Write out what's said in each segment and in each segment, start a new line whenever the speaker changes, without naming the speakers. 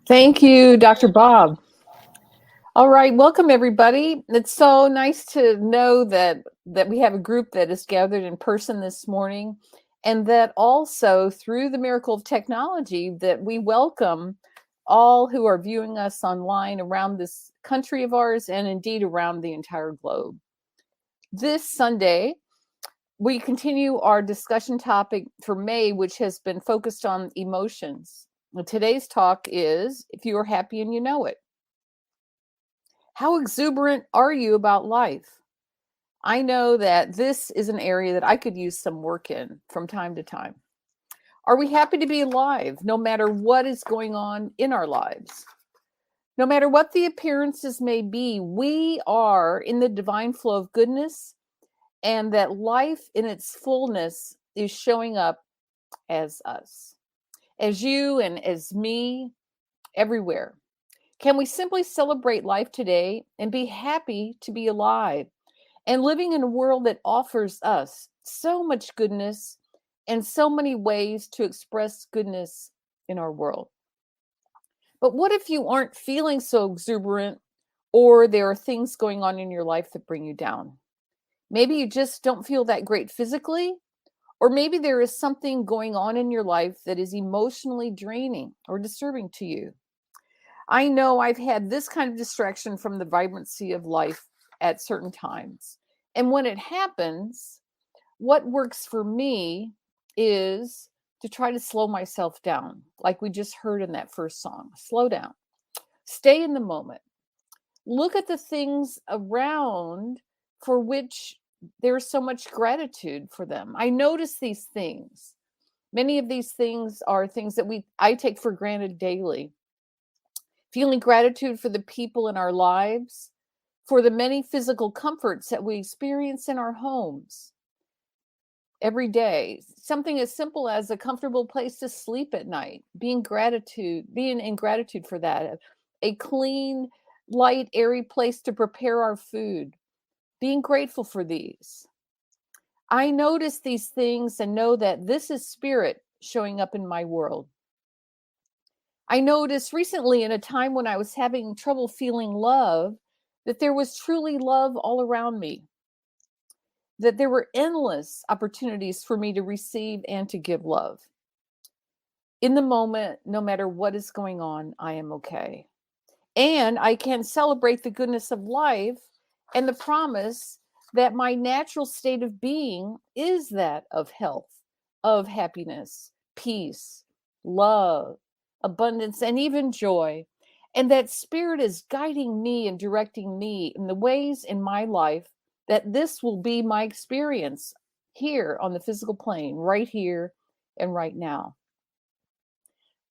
Thank you, Dr. Bob. All right, welcome everybody. It's so nice to know that we have a group that is gathered in person this morning, and that also through the miracle of technology that we welcome all who are viewing us online around this country of ours and indeed around the entire globe. This Sunday, we continue our discussion topic for May, which has been focused on emotions. Today's talk is if you are happy and you know it. How exuberant are you about life? I know that this is an area that I could use some work in from time to time. Are we happy to be alive no matter what is going on in our lives? No matter what the appearances may be, we are in the divine flow of goodness, and that life in its fullness is showing up as us, as you and as me, everywhere. Can we simply celebrate life today and be happy to be alive and living in a world that offers us so much goodness and so many ways to express goodness in our world? But what if you aren't feeling so exuberant, or there are things going on in your life that bring you down? Maybe you just don't feel that great physically, or maybe there is something going on in your life that is emotionally draining or disturbing to you. I know I've had this kind of distraction from the vibrancy of life at certain times. And when it happens, what works for me is to try to slow myself down, like we just heard in that first song. Slow down, stay in the moment, look at the things around for which there's so much gratitude for them. I notice these things. Many of these things are things that I take for granted daily. Feeling gratitude for the people in our lives, for the many physical comforts that we experience in our homes every day. Something as simple as a comfortable place to sleep at night, being in gratitude for that. A clean, light, airy place to prepare our food, being grateful for these. I notice these things and know that this is spirit showing up in my world. I noticed recently, in a time when I was having trouble feeling love, that there was truly love all around me, that there were endless opportunities for me to receive and to give love. In the moment, no matter what is going on, I am okay. And I can celebrate the goodness of life and the promise that my natural state of being is that of health, of happiness, peace, love, abundance, and even joy. And that spirit is guiding me and directing me in the ways in my life that this will be my experience here on the physical plane, right here and right now.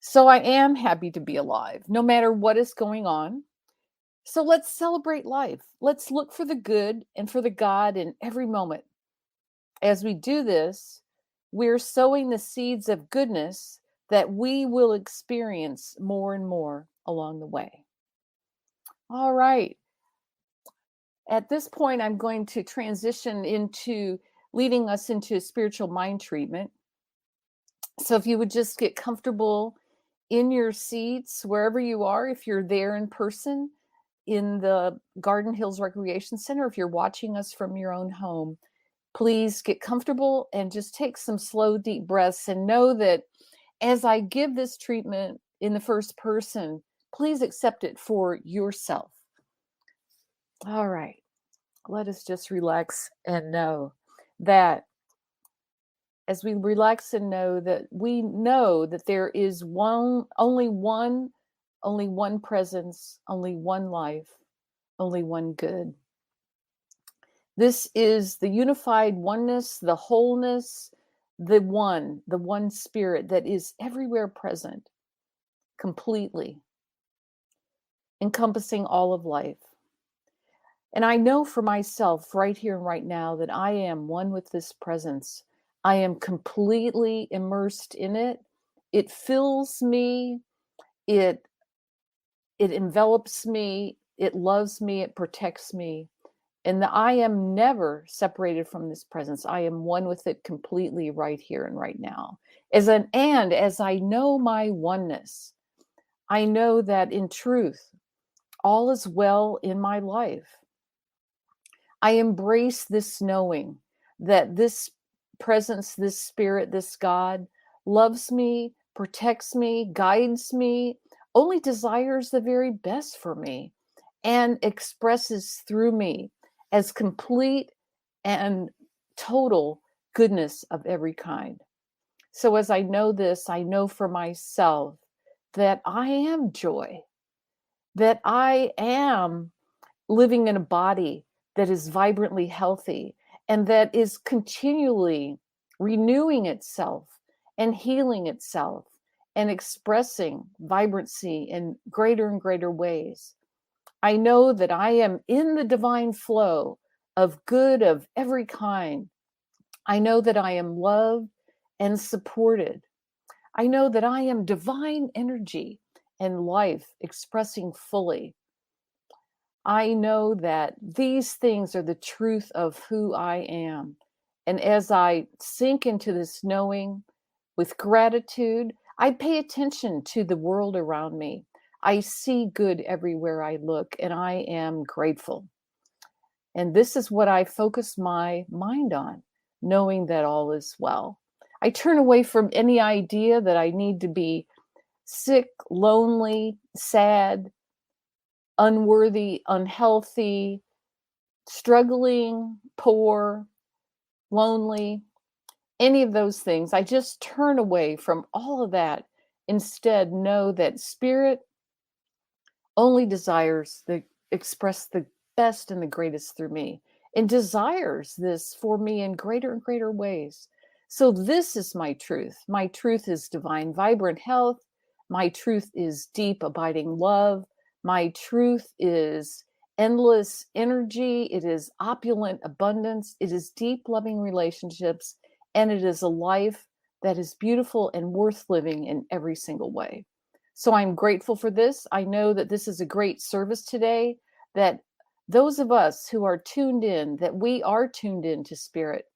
So I am happy to be alive, no matter what is going on. So let's celebrate life. Let's look for the good and for the God in every moment. As we do this, we're sowing the seeds of goodness that we will experience more and more along the way. All right. At this point, I'm going to transition into leading us into spiritual mind treatment. So if you would just get comfortable in your seats, wherever you are, if you're there in person in the Garden Hills Recreation Center, if you're watching us from your own home, please get comfortable and just take some slow, deep breaths, and know that as I give this treatment in the first person, please accept it for yourself. All right, let us just relax and know that as we relax and know that we know that there is only one presence, only one life, only one good. This is the unified oneness, the wholeness, the one spirit that is everywhere present, completely, encompassing all of life. And I know for myself right here and right now that I am one with this presence. I am completely immersed in it. It fills me. It envelops me. It loves me. It protects me. And I am never separated from this presence. I am one with it completely right here and right now. And as I know my oneness, I know that in truth, all is well in my life. I embrace this knowing that this presence, this spirit, this God loves me, protects me, guides me, only desires the very best for me, and expresses through me as complete and total goodness of every kind. So, as I know this, I know for myself that I am joy, that I am living in a body that is vibrantly healthy and that is continually renewing itself and healing itself and expressing vibrancy in greater and greater ways. I know that I am in the divine flow of good of every kind. I know that I am loved and supported. I know that I am divine energy and life expressing fully. I know that these things are the truth of who I am. And as I sink into this knowing with gratitude, I pay attention to the world around me. I see good everywhere I look, and I am grateful. And this is what I focus my mind on, knowing that all is well. I turn away from any idea that I need to be sick, lonely, sad, unworthy, unhealthy, struggling, poor, lonely, any of those things. I just turn away from all of that. Instead, know that spirit only desires the express the best and the greatest through me and desires this for me in greater and greater ways. So this is my truth. My truth is divine, vibrant health. My truth is deep, abiding love. My truth is endless energy. It is opulent abundance. It is deep, loving relationships. And it is a life that is beautiful and worth living in every single way. So I'm grateful for this. I know that this is a great service today, that those of us who are tuned in, that we are tuned in to spirit,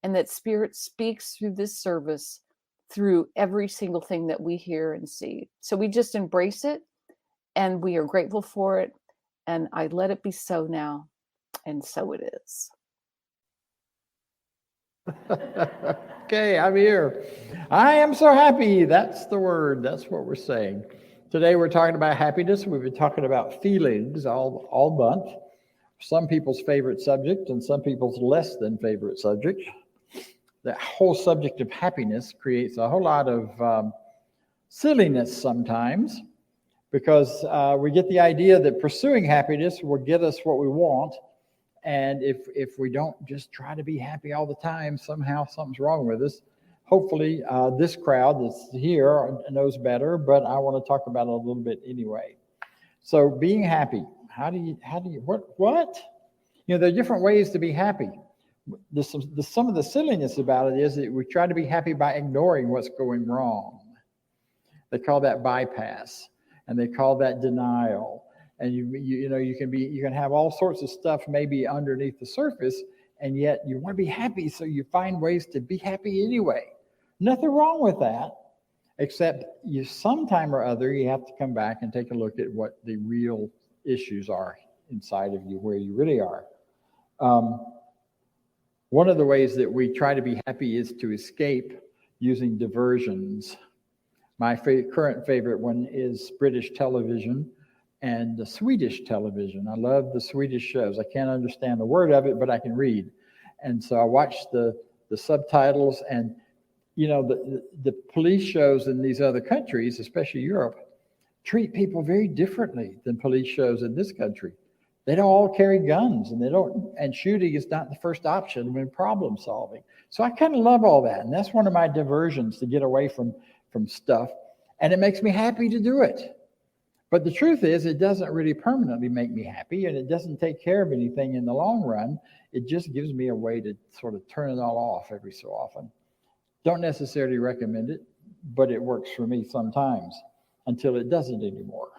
and that spirit speaks through this service through every single thing that we hear and see. So we just embrace it and we are grateful for it. And I let it be so now. And so it is.
Okay, I'm here. I am so happy. That's the word. That's what we're saying. Today we're talking about happiness. We've been talking about feelings all month. Some people's favorite subject and some people's less than favorite subject. The whole subject of happiness creates a whole lot of silliness sometimes because we get the idea that pursuing happiness will get us what we want. And if we don't just try to be happy all the time, somehow something's wrong with us. Hopefully, this crowd that's here knows better, but I want to talk about it a little bit anyway. So, being happy. How do you? What? You know, there are different ways to be happy. Some of the silliness about it is that we try to be happy by ignoring what's going wrong. They call that bypass, and they call that denial. And you can have all sorts of stuff maybe underneath the surface, and yet you want to be happy, so you find ways to be happy anyway. Nothing wrong with that, except you sometime or other you have to come back and take a look at what the real issues are inside of you, where you really are. One of the ways that we try to be happy is to escape using diversions. My current favorite one is British television and the Swedish television. I love the Swedish shows. I can't understand a word of it, but I can read. And so I watch the subtitles, and the police shows in these other countries, especially Europe, treat people very differently than police shows in this country. They don't all carry guns, and shooting is not the first option when problem solving. So I kind of love all that, and that's one of my diversions to get away from stuff, and it makes me happy to do it. But the truth is, it doesn't really permanently make me happy, and it doesn't take care of anything in the long run. It just gives me a way to sort of turn it all off every so often. Don't necessarily recommend it, but it works for me sometimes until it doesn't anymore.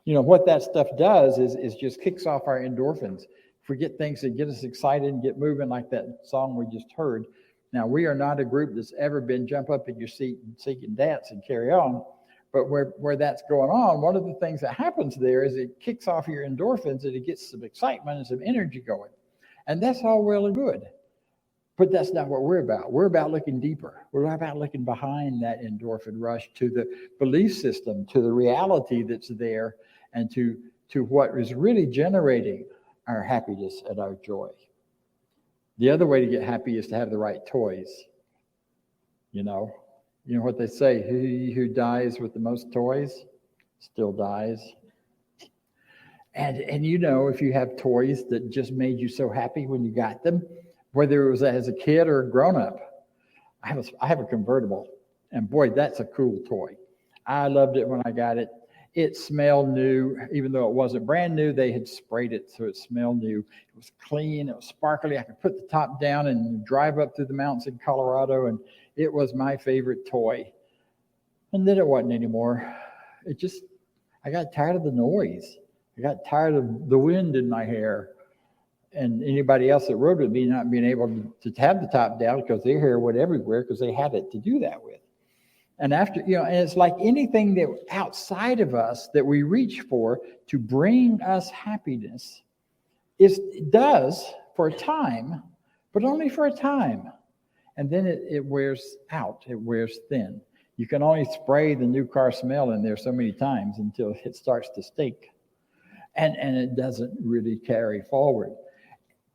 What that stuff does is just kicks off our endorphins. Forget things that get us excited and get moving, like that song we just heard. Now, we are not a group that's ever been jump up in your seat and sing and dance and carry on. But where that's going on, one of the things that happens there is it kicks off your endorphins and it gets some excitement and some energy going. And that's all well and good. But that's not what we're about. We're about looking deeper. We're about looking behind that endorphin rush to the belief system, to the reality that's there, and to what is really generating our happiness and our joy. The other way to get happy is to have the right toys. You know what they say, he who dies with the most toys still dies. And if you have toys that just made you so happy when you got them, whether it was as a kid or a grown-up. I have a convertible, and boy, that's a cool toy. I loved it when I got it. It smelled new, even though it wasn't brand new. They had sprayed it so it smelled new. It was clean. It was sparkly. I could put the top down and drive up through the mountains in Colorado, and it was my favorite toy. And then it wasn't anymore. I got tired of the noise. I got tired of the wind in my hair. And anybody else that rode with me not being able to have the top down because their hair went everywhere because they had it to do that with. And and it's like anything that outside of us that we reach for to bring us happiness, it does for a time, but only for a time. And then it wears out, it wears thin. You can only spray the new car smell in there so many times until it starts to stink. And it doesn't really carry forward.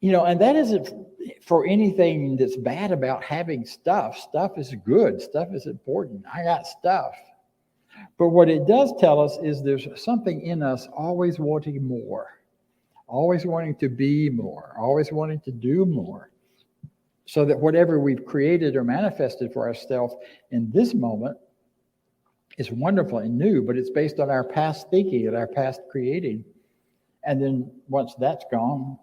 And that isn't for anything that's bad about having stuff. Stuff is good. Stuff is important. I got stuff. But what it does tell us is there's something in us always wanting more, always wanting to be more, always wanting to do more. So that whatever we've created or manifested for ourselves in this moment is wonderful and new, but it's based on our past thinking and our past creating. And then once that's gone,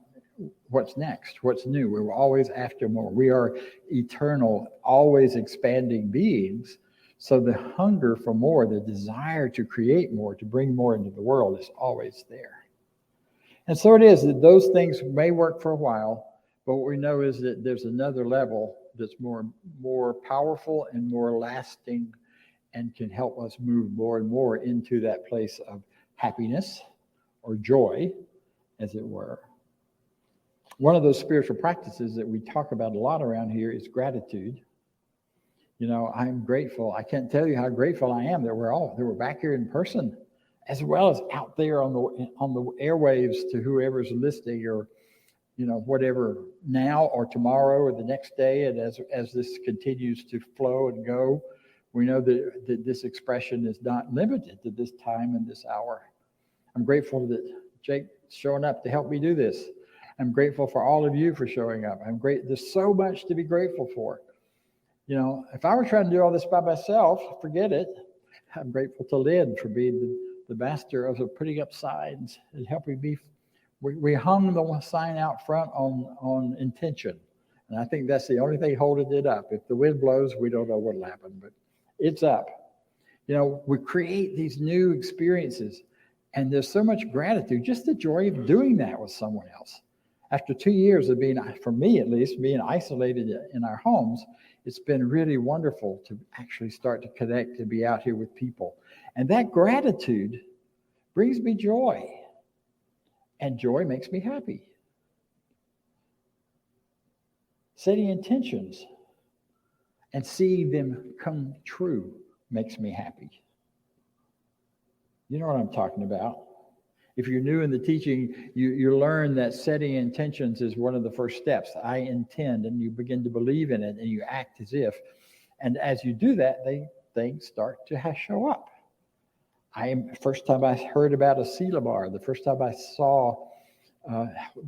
what's next? What's new? We're always after more. We are eternal, always expanding beings. So the hunger for more, the desire to create more, to bring more into the world is always there. And so it is that those things may work for a while, but what we know is that there's another level that's more powerful and more lasting and can help us move more and more into that place of happiness or joy, as it were. One of those spiritual practices that we talk about a lot around here is gratitude. I'm grateful. I can't tell you how grateful I am that we're back here in person, as well as out there on the airwaves to whoever's listening, or whatever, now or tomorrow or the next day. And as this continues to flow and go, we know that this expression is not limited to this time and this hour. I'm grateful that Jake's showing up to help me do this. I'm grateful for all of you for showing up. There's so much to be grateful for. If I were trying to do all this by myself, forget it. I'm grateful to Lynn for being the master of putting up signs and helping me. We hung the sign out front on intention. And I think that's the only thing holding it up. If the wind blows, we don't know what'll happen, but it's up. We create these new experiences, and there's so much gratitude, just the joy of doing that with someone else. After 2 years of being, for me at least, being isolated in our homes, it's been really wonderful to actually start to connect and be out here with people. And that gratitude brings me joy. And joy makes me happy. Setting intentions and seeing them come true makes me happy. You know what I'm talking about. If you're new in the teaching, you learn that setting intentions is one of the first steps. I intend, and you begin to believe in it, and you act as if. And as you do that, things start to show up. First time I heard about a Selah, the first time I saw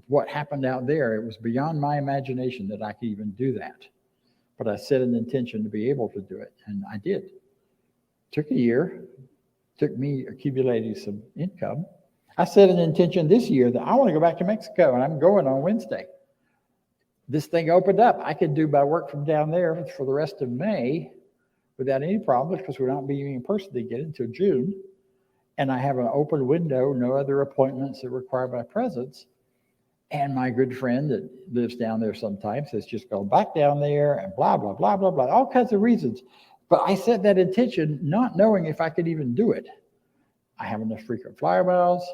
what happened out there, it was beyond my imagination that I could even do that. But I set an intention to be able to do it, and I did. Took a year, took me accumulating some income. I set an intention this year that I want to go back to Mexico, and I'm going on Wednesday. This thing opened up. I could do my work from down there for the rest of May without any problem, because we're not meeting in person again until June. And I have an open window, no other appointments that require my presence. And my good friend that lives down there sometimes has just gone back down there and blah, blah, blah, blah, blah, all kinds of reasons But I set that intention not knowing if I could even do it. I have enough frequent flyer miles.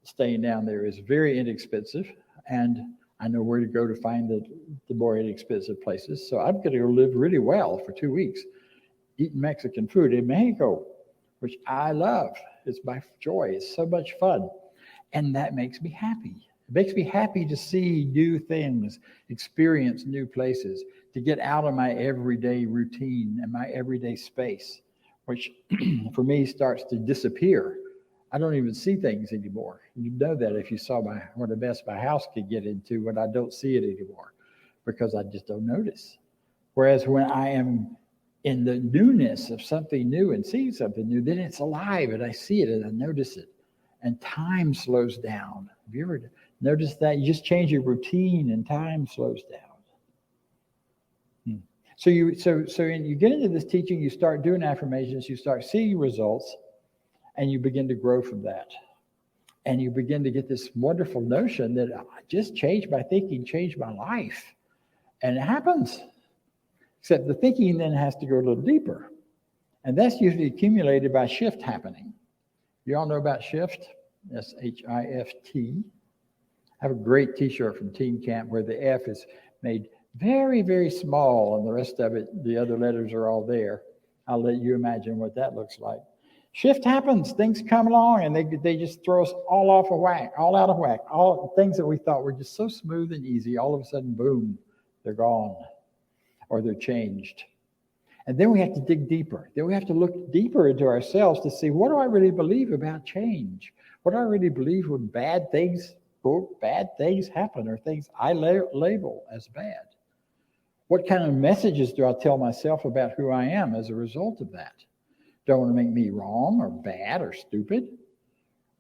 Staying down there is very inexpensive, and I know where to go to find the more inexpensive places. So I'm going to go live really well for 2 weeks, eating Mexican food in Mexico, which I love. It's my joy. It's so much fun. And that makes me happy. It makes me happy to see new things, experience new places, to get out of my everyday routine and my everyday space, which for me starts to disappear. I don't even see things anymore. You know that if you saw what a mess my house could get into when I don't see it anymore, because I just don't notice. Whereas when I am in the newness of something new and seeing something new, then it's alive and I see it and I notice it. And time slows down. Have you ever noticed that? You just change your routine and time slows down. So you get into this teaching, you start doing affirmations, you start seeing results, and you begin to grow from that. And you begin to get this wonderful notion that I just changed my thinking, changed my life. And it happens. Except the thinking then has to go a little deeper. And that's usually accumulated by shift happening. You all know about shift? SHIFT. I have a great t-shirt from Teen Camp where the F is made very, very small and the rest of it, the other letters are all there. I'll let you imagine what that looks like. Shift happens. Things come along and they just throw us all off of whack, all out of whack. All things that we thought were just so smooth and easy, all of a sudden, boom, they're gone or they're changed. And then we have to dig deeper. Then we have to look deeper into ourselves to see, what do I really believe about change? What do I really believe when bad things, quote, bad things happen, or things I label as bad? What kind of messages do I tell myself about who I am as a result of that? Do I want to make me wrong or bad or stupid?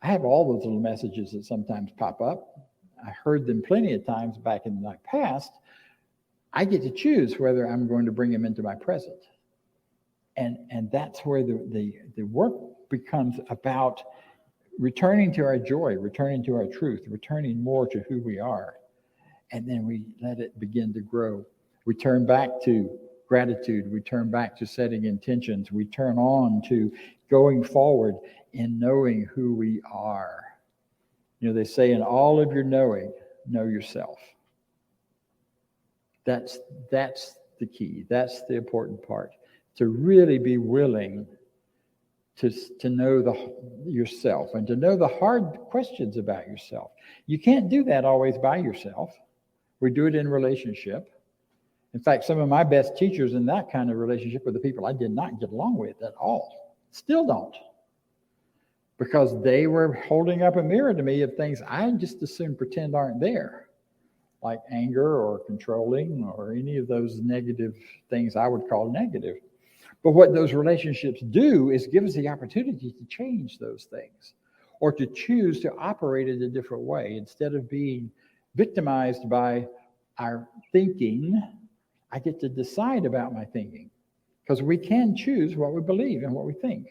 I have all those little messages that sometimes pop up. I heard them plenty of times back in my past. I get to choose whether I'm going to bring them into my present. And that's where the work becomes about returning to our joy, returning to our truth, returning more to who we are. And then we let it begin to grow. We turn back to gratitude. We turn back to setting intentions. We turn on to going forward in knowing who we are. You know, they say in all of your knowing, know yourself. That's the key. That's the important part. To really be willing to know yourself and to know the hard questions about yourself. You can't do that always by yourself. We do it in relationship. In fact, some of my best teachers in that kind of relationship were the people I did not get along with at all. Still don't. Because they were holding up a mirror to me of things I just as soon pretend aren't there, like anger or controlling or any of those negative things I would call negative. But what those relationships do is give us the opportunity to change those things or to choose to operate in a different way. Instead of being victimized by our thinking, I get to decide about my thinking, because we can choose what we believe and what we think.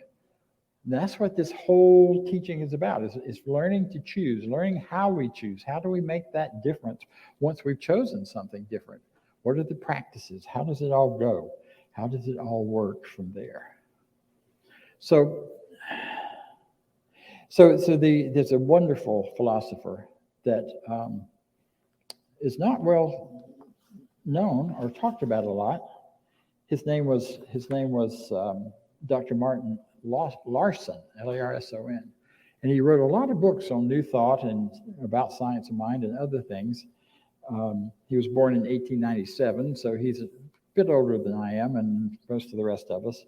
And that's what this whole teaching is about, is learning to choose, learning how we choose. How do we make that difference once we've chosen something different? What are the practices? How does it all go? How does it all work from there? So there's a wonderful philosopher that is not well known or talked about a lot. His name was Dr. Martin Larson, Larson, and he wrote a lot of books on New Thought and about science of mind and other things. He was born in 1897, so he's a bit older than I am and most of the rest of us.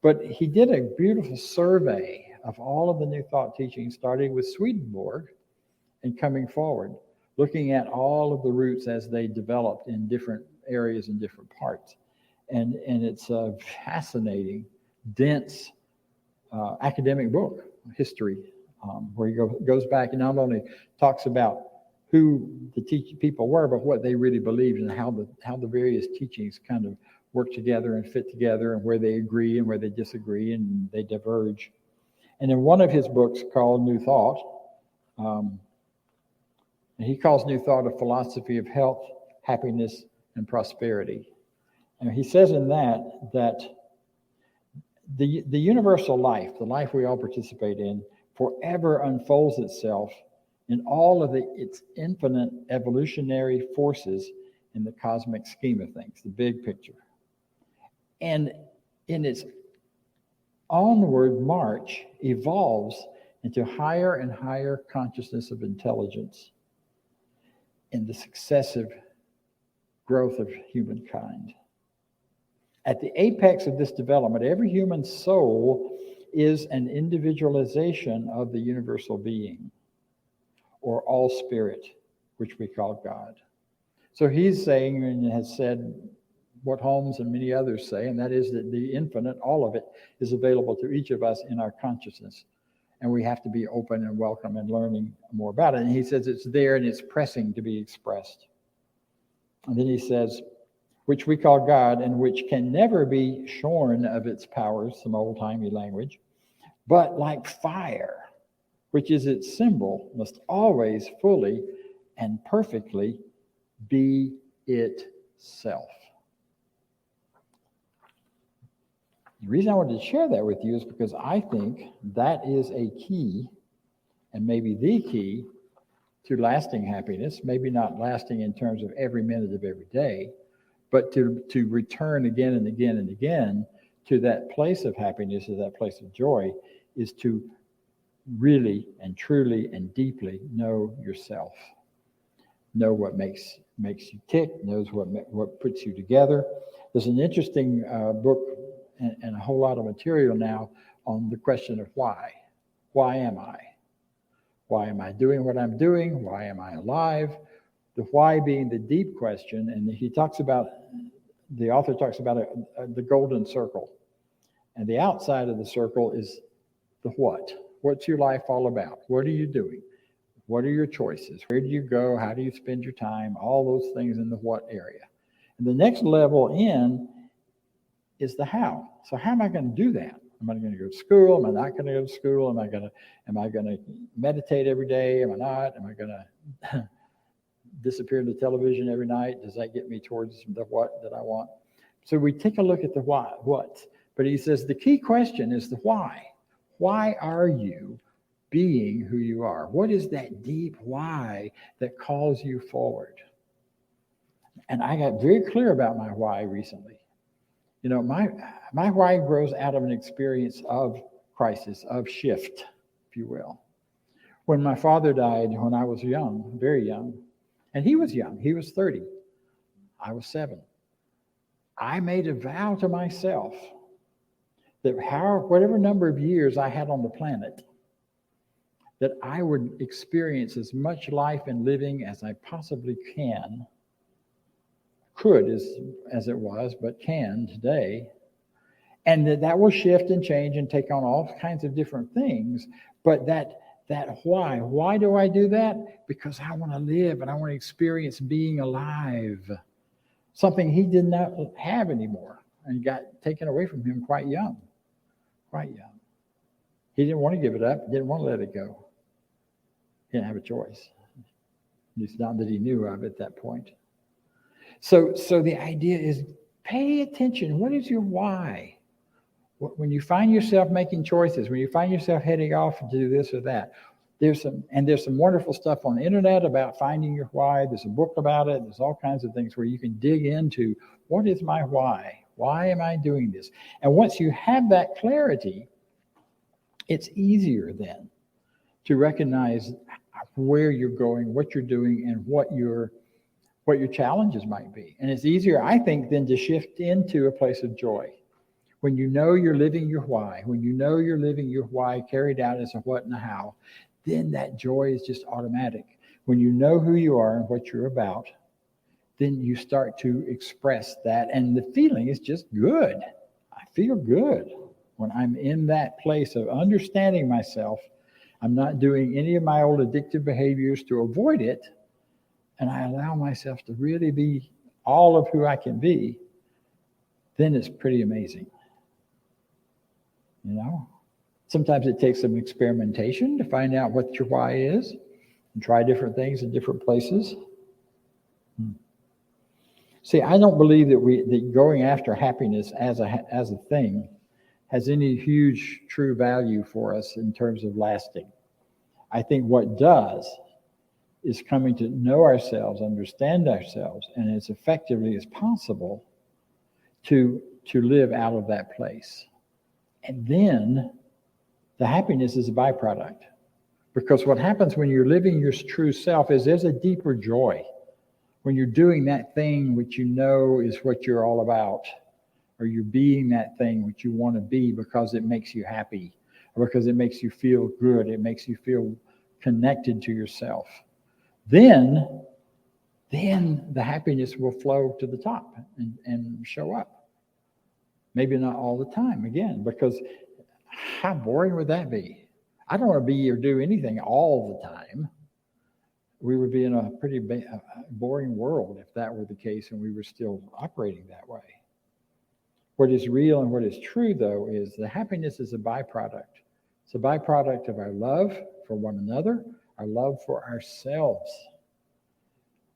But he did a beautiful survey of all of the New Thought teachings, starting with Swedenborg and coming forward, looking at all of the roots as they developed in different areas and different parts. And it's a fascinating, dense academic book, history, where he goes back and not only talks about who the people were, but what they really believed and how the various teachings kind of work together and fit together, and where they agree and where they disagree and they diverge. And in one of his books called New Thought, and he calls New Thought a philosophy of health, happiness, and prosperity. And he says in that the universal life, the life we all participate in, forever unfolds itself in all of its infinite evolutionary forces in the cosmic scheme of things, the big picture. And in its onward march, evolves into higher and higher consciousness of intelligence in the successive growth of humankind. At the apex of this development, every human soul is an individualization of the universal being, or all spirit, which we call God. So he's saying, and has said what Holmes and many others say, and that is that the infinite, all of it, is available to each of us in our consciousness. And we have to be open and welcome and learning more about it. And he says it's there and it's pressing to be expressed. And then he says, which we call God, and which can never be shorn of its powers, some old-timey language, but like fire, which is its symbol, must always fully and perfectly be itself. The reason I wanted to share that with you is because I think that is a key, and maybe the key, to lasting happiness. Maybe not lasting in terms of every minute of every day, but to return again and again and again to that place of happiness, to that place of joy, is to really and truly and deeply know yourself. Know what makes you tick, knows what puts you together. There's an interesting book and a whole lot of material now on the question of why. Why am I? Why am I doing what I'm doing? Why am I alive? The why being the deep question, and the author talks about the golden circle. And the outside of the circle is the what. What's your life all about? What are you doing? What are your choices? Where do you go? How do you spend your time? All those things in the what area. And the next level in is the how. So how am I going to do that? Am I going to go to school? Am I not going to go to school? Am I going to meditate every day? Am I not? Am I going to disappear into television every night? Does that get me towards the what that I want? So we take a look at the why, what. But he says the key question is the why. Why are you being who you are? What is that deep why that calls you forward? And I got very clear about my why recently. You know, my why grows out of an experience of crisis, of shift, if you will. When my father died when I was young, very young, and he was young, he was 30, I was 7. I made a vow to myself that whatever number of years I had on the planet, that I would experience as much life and living as I possibly could as it was, but can today. And that will shift and change and take on all kinds of different things. But that why do I do that? Because I want to live and I want to experience being alive. Something he did not have anymore and got taken away from him quite young. He didn't want to give it up, didn't want to let it go. He didn't have a choice. At least not that he knew of at that point. So the idea is pay attention. What is your why? When you find yourself making choices, when you find yourself heading off to do this or that, there's some wonderful stuff on the internet about finding your why. There's a book about it. There's all kinds of things where you can dig into what is my why? Why am I doing this? And once you have that clarity, it's easier then to recognize where you're going, what you're doing, and what your challenges might be. And it's easier, I think, then to shift into a place of joy. When you know you're living your why, when you know you're living your why carried out as a what and a how, then that joy is just automatic. When you know who you are and what you're about, then you start to express that. And the feeling is just good. I feel good when I'm in that place of understanding myself. I'm not doing any of my old addictive behaviors to avoid it. And I allow myself to really be all of who I can be. Then it's pretty amazing. You know, sometimes it takes some experimentation to find out what your why is and try different things in different places. See, I don't believe that going after happiness as a thing has any huge true value for us in terms of lasting. I think what does is coming to know ourselves, understand ourselves, and as effectively as possible to live out of that place. And then the happiness is a byproduct. Because what happens when you're living your true self is there's a deeper joy. When you're doing that thing which you know is what you're all about, or you're being that thing which you want to be because it makes you happy, or because it makes you feel good, it makes you feel connected to yourself, then the happiness will flow to the top and show up. Maybe not all the time, again, because how boring would that be? I don't want to be or do anything all the time. We would be in a pretty boring world if that were the case and we were still operating that way. What is real and what is true, though, is the happiness is a byproduct. It's a byproduct of our love for one another, our love for ourselves.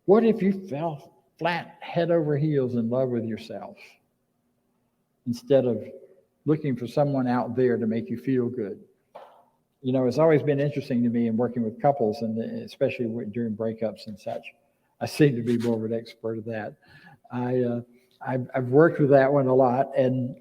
What if you fell flat head over heels in love with yourself instead of looking for someone out there to make you feel good? You know, it's always been interesting to me in working with couples, and especially during breakups and such. I seem to be more of an expert of that. I've worked with that one a lot, and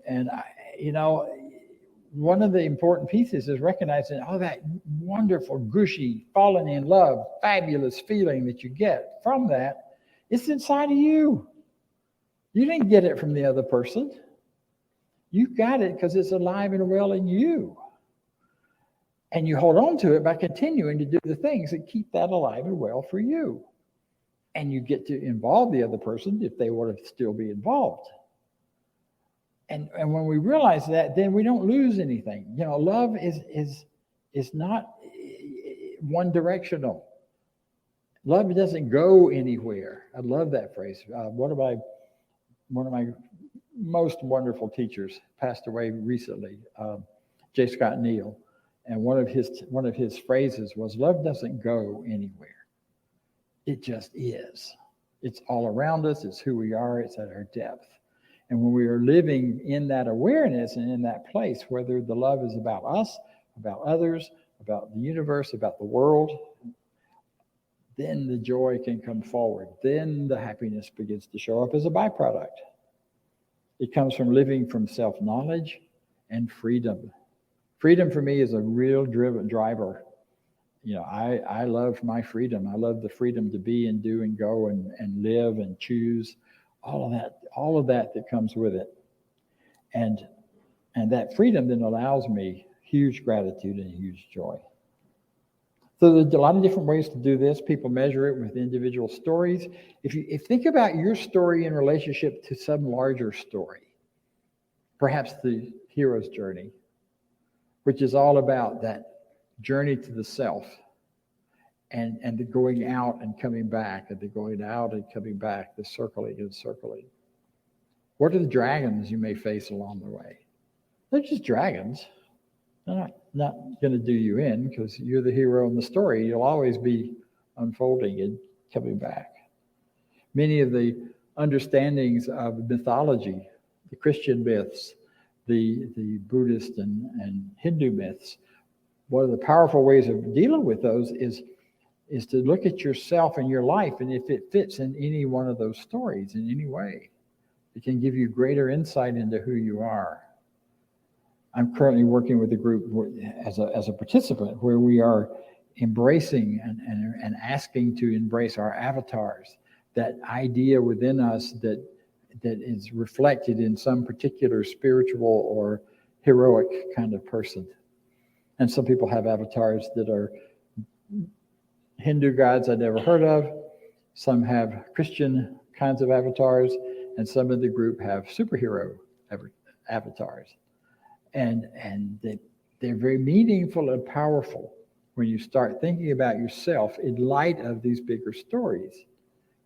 one of the important pieces is recognizing that wonderful, gushy, falling in love, fabulous feeling that you get from that. It's inside of you. You didn't get it from the other person. You got it because it's alive and well in you. And you hold on to it by continuing to do the things that keep that alive and well for you. And you get to involve the other person if they want to still be involved. And when we realize that, then we don't lose anything. You know, love is not one directional. Love doesn't go anywhere. I love that phrase. One of my most wonderful teachers passed away recently, J. Scott Neal. And one of his phrases was, love doesn't go anywhere. It just is. It's all around us. It's who we are. It's at our depth. And when we are living in that awareness and in that place, whether the love is about us, about others, about the universe, about the world, then the joy can come forward. Then the happiness begins to show up as a byproduct. It comes from living from self-knowledge and freedom. Freedom for me is a real driver. You know, I love my freedom. I love the freedom to be and do and go and live and choose, all of that comes with it. And that freedom then allows me huge gratitude and huge joy. So there's a lot of different ways to do this. People measure it with individual stories. If you think about your story in relationship to some larger story, perhaps the hero's journey, which is all about that journey to the self and the going out and coming back, and the going out and coming back, the circling and circling. What are the dragons you may face along the way? They're just dragons. They're not going to do you in because you're the hero in the story. You'll always be unfolding and coming back. Many of the understandings of mythology, the Christian myths, the Buddhist and Hindu myths, one of the powerful ways of dealing with those is to look at yourself and your life, and if it fits in any one of those stories in any way, it can give you greater insight into who you are. I'm currently working with a group as a participant where we are embracing and asking to embrace our avatars, that idea within us that is reflected in some particular spiritual or heroic kind of person. And some people have avatars that are Hindu gods I'd never heard of. Some have Christian kinds of avatars, and some of the group have superhero avatars. And they're very meaningful and powerful when you start thinking about yourself in light of these bigger stories,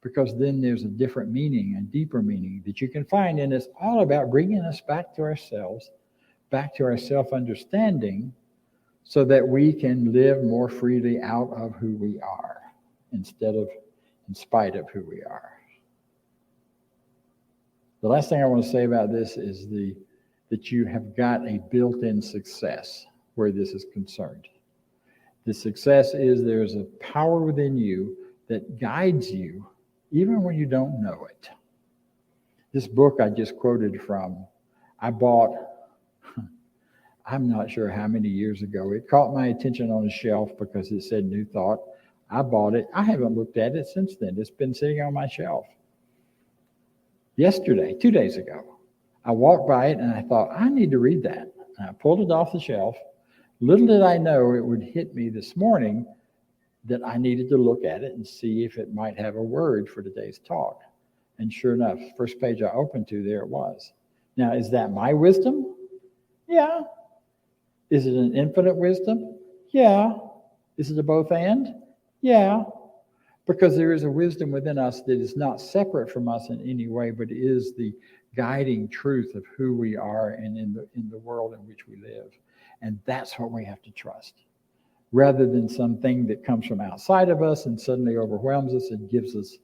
because then there's a different meaning, a deeper meaning that you can find, and it's all about bringing us back to ourselves, back to our self-understanding, so that we can live more freely out of who we are instead of in spite of who we are. The last thing I want to say about this is the that you have got a built-in success where this is concerned. The success is there's a power within you that guides you even when you don't know it. This book I just quoted from, I bought, I'm not sure how many years ago. It caught my attention on a shelf because it said New Thought. I bought it. I haven't looked at it since then. It's been sitting on my shelf. Yesterday, 2 days ago, I walked by it and I thought, I need to read that. And I pulled it off the shelf. Little did I know it would hit me this morning that I needed to look at it and see if it might have a word for today's talk. And sure enough, first page I opened to, there it was. Now, is that my wisdom? Yeah. Is it an infinite wisdom? Yeah. Is it a both and? Yeah. Because there is a wisdom within us that is not separate from us in any way, but is the guiding truth of who we are and in the world in which we live. And that's what we have to trust. Rather than something that comes from outside of us and suddenly overwhelms us and gives us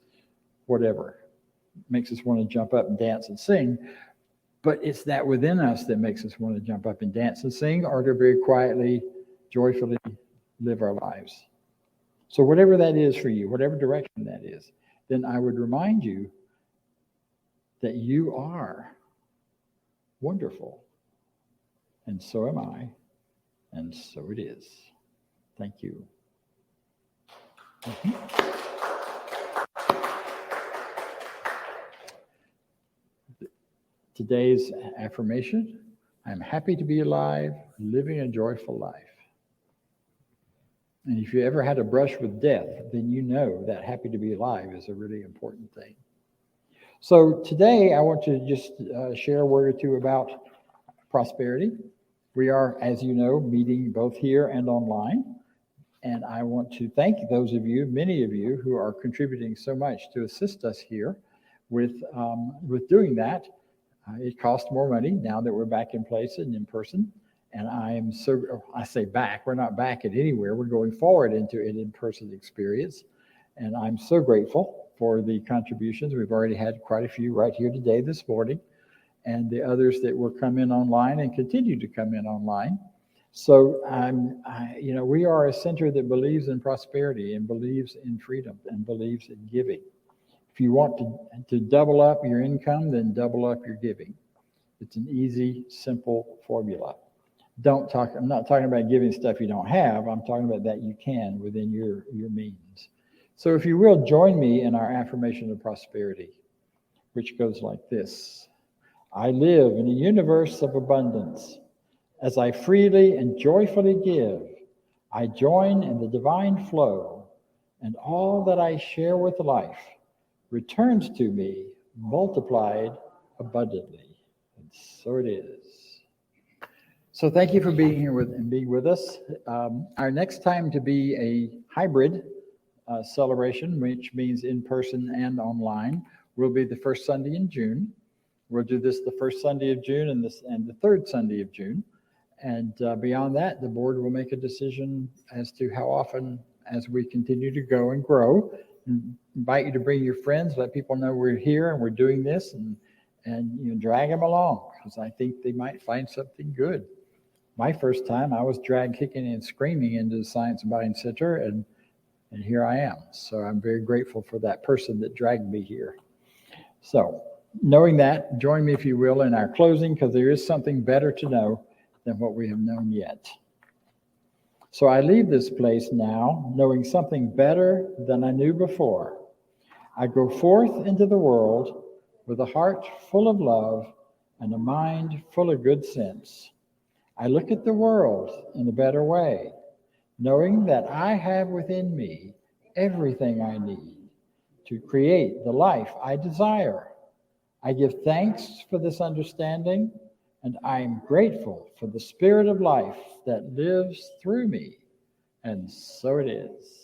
whatever, makes us want to jump up and dance and sing. But it's that within us that makes us want to jump up and dance and sing, or to very quietly, joyfully live our lives. So whatever that is for you, whatever direction that is, then I would remind you that you are wonderful. And so am I. And so it is. Thank you. Today's affirmation, I'm happy to be alive, living a joyful life. And if you ever had a brush with death, then you know that happy to be alive is a really important thing. So today I want to just share a word or two about prosperity. We are, as you know, meeting both here and online. And I want to thank those of you, many of you, who are contributing so much to assist us here with doing that. It costs more money now that we're back in place and in person. And I say back, we're not back at anywhere. We're going forward into an in-person experience. And I'm so grateful for the contributions. We've already had quite a few right here today, this morning, and the others that will come in online and continue to come in online. So, we are a center that believes in prosperity and believes in freedom and believes in giving. If you want to double up your income, then double up your giving. It's an easy, simple formula. I'm not talking about giving stuff you don't have. I'm talking about that you can within your means. So if you will, join me in our affirmation of prosperity, which goes like this. I live in a universe of abundance. As I freely and joyfully give, I join in the divine flow, and all that I share with life returns to me multiplied abundantly. And so it is. So thank you for being here being with us. Our next time to be a hybrid celebration, which means in person and online, will be the first Sunday in June. We'll do this the first Sunday of June and the third Sunday of June. And beyond that, the board will make a decision as to how often as we continue to go and grow. And invite you to bring your friends, let people know we're here and we're doing this, and drag them along, because I think they might find something good. My first time, I was dragged kicking and screaming into the Science and Mind Center, and here I am. So I'm very grateful for that person that dragged me here. So knowing that, join me, if you will, in our closing, because there is something better to know than what we have known yet. So I leave this place now knowing something better than I knew before. I go forth into the world with a heart full of love and a mind full of good sense. I look at the world in a better way, knowing that I have within me everything I need to create the life I desire. I give thanks for this understanding, and I am grateful for the spirit of life that lives through me. And so it is.